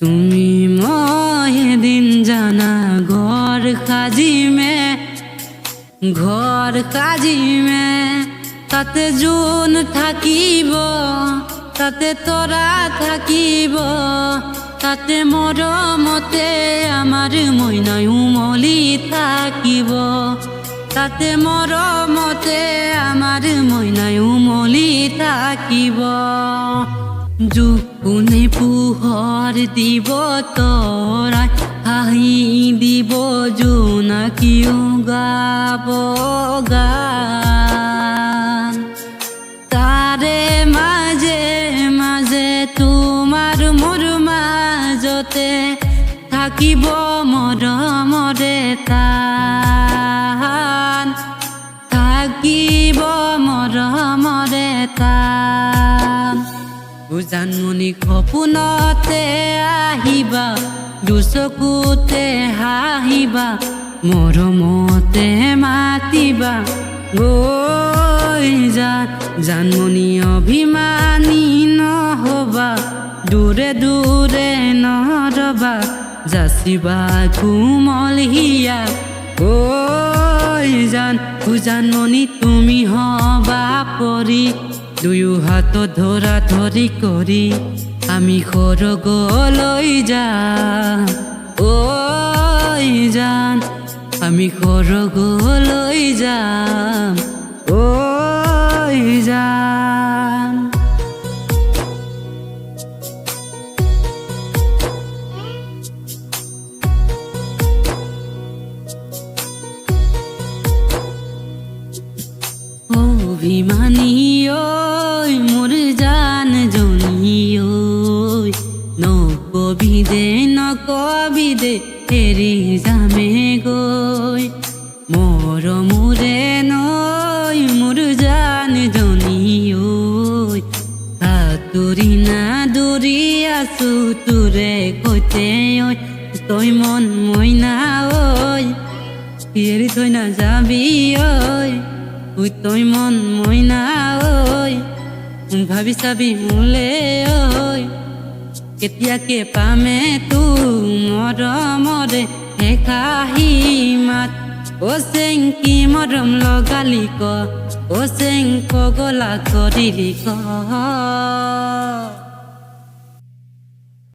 তুমি মই এদিন জানা ঘর কাজিমে তাতে জোন থাকিব, তাতে তৰা থাকিব, তাতে মৰমতে আমাৰ মইনাই উমলি থাকিব, তাতে মৰমতে আমাৰ মইনাই উমলি থাকিব। জোনে পোহৰ দিব তৰাই হাঁহি দিব, জোনাকীও গাব গান। তাৰে মাজে মাজে তোমাৰ মোৰ মাজতে থাকিব মৰমৰে তান, থাকিব মৰমৰে তান। জানমণি সপোনতে আহিবা, দুচকুতে হাঁহিবা, মৰমতে মাতিবা গৈ জানমণি অভিমানী নহবা, দূৰে দূৰে নৰবা, যাচিবা কোমল হিয়া গৈ জানমণি তুমি হবা পৰি, দুয়ো হাত ধৰা ধৰি কৰি আমি সৰগলৈ যাম। ঐ জান আমি সৰগলৈ যাম, ঐ জান। অভিমানী ঐ মোৰ জান জনী ঐ, নকবি দে এৰি যামে গৈ, মৰমৰে নৈ মোৰ জান জনী ঐ, সাঁতুৰি নাদুৰি আছো তোৰে সৈতে ঐ, তই মন মইনা ঐ এৰি থৈ নাযাবি ঐ, তই মন মইনা ঐ ভাবি চাবি মোলে ঐ, কেতিয়াকে পামে তো মৰমৰে একাহি মাত। অ চেংকি মৰম লগালি ক, অ চেং পগলা কৰিলি ক।